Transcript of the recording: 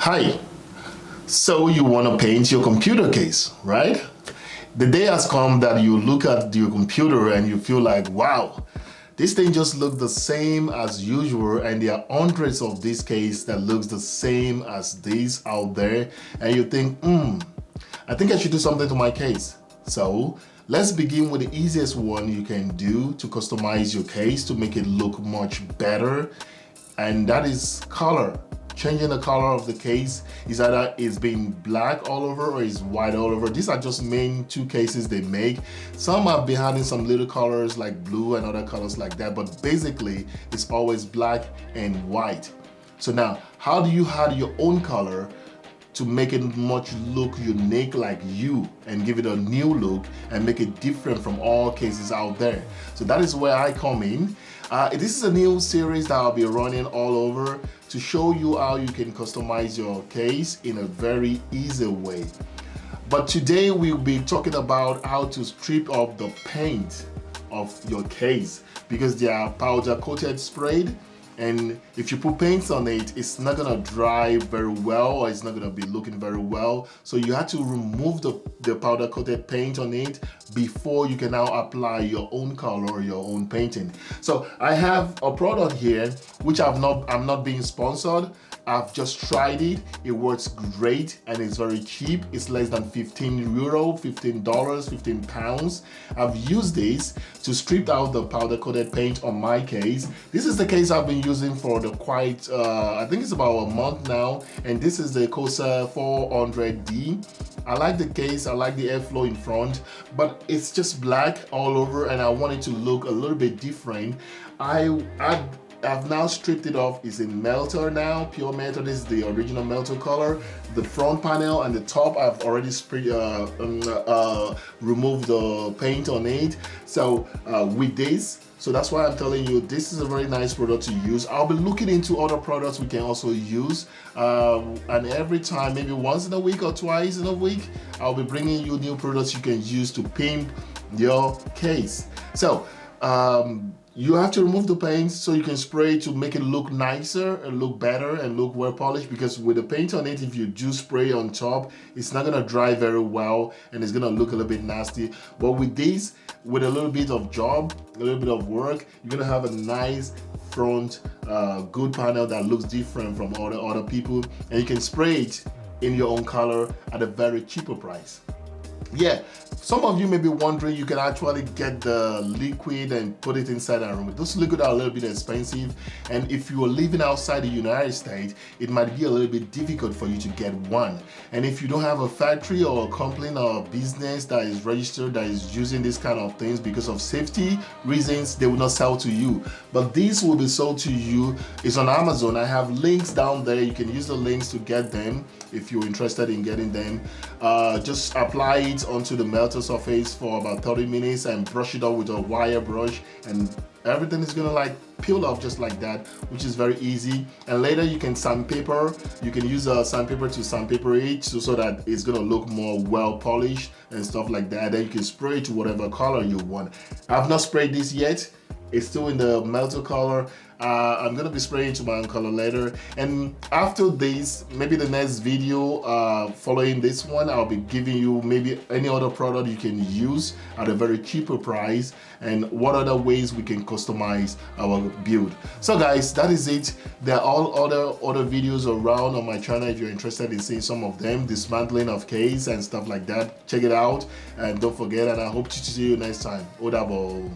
Hi, so you want to paint your computer case, right? The day has come that you look at your computer and you feel like, wow, this thing just looks the same as usual, and there are hundreds of this case that looks the same as this out there, and you think, I think I should do something to my case. So let's begin with the easiest one you can do to customize your case to make it look much better, and that is color. Changing the color of the case is either it's being black all over or it's white all over. These are just main two cases they make. Some have been adding some little colors like blue and other colors like that, but basically it's always black and white. So now, how do you add your own color to make it much look unique like you and give it a new look and make it different from all cases out there? So that is where I come in. This is a new series that I'll be running all over to show you how you can customize your case in a very easy way. But today we'll be talking about how to strip off the paint of your case, because they are powder coated sprayed, and if you put paints on it, it's not gonna dry very well, or it's not gonna be looking very well. So you have to remove the powder coated paint on it before you can now apply your own color or your own painting. So I have a product here which I'm not being sponsored. I've just tried it. It works great and it's very cheap. It's less than 15 euro, $15, 15 pounds. I've used this to strip out the powder coated paint on my case. This is the case I've been using for I think it's about a month now, and this is the Corsair 400D. I like the case, I like the airflow in front, but it's just black all over and I want it to look a little bit different. I've now stripped it off. It's in melter now, pure melter. This is the original melter color. The front panel and the top, I've already removed the paint on it. So with this, so that's why I'm telling you, this is a very nice product to use. I'll be looking into other products we can also use. And every time, maybe once in a week or twice in a week, I'll be bringing you new products you can use to pimp your case. So, you have to remove the paint so you can spray to make it look nicer and look better and look well polished, because with the paint on it, if you do spray on top, it's not gonna dry very well and it's gonna look a little bit nasty. But with this, with a little bit of job, a little bit of work, you're gonna have a nice front good panel that looks different from other people, and you can spray it in your own color at a very cheaper price. Yeah, some of you may be wondering, you can actually get the liquid and put it inside a room. Those liquid are a little bit expensive, and if you are living outside the United States, it might be a little bit difficult for you to get one. And if you don't have a factory or a company or a business that is registered that is using this kind of things, because of safety reasons, they will not sell to you. But this will be sold to you. It's on Amazon. I have links down there. You can use the links to get them if you're interested in getting them. Just apply it onto the melter surface for about 30 minutes and brush it off with a wire brush, and everything is gonna like peel off just like that, which is very easy. And later you can sandpaper. You can use a sandpaper to sandpaper it so that it's gonna look more well polished and stuff like that. Then you can spray it to whatever color you want. I've not sprayed this yet. It's still in the melter color. I'm gonna be spraying to my own color later, and after this, maybe the next video following this one, I'll be giving you maybe any other product you can use at a very cheaper price and what other ways we can customize our build. So guys, that is it. There are all other videos around on my channel if you're interested in seeing some of them, dismantling of case and stuff like that. Check it out, and don't forget, and I hope to see you next time. Odabo.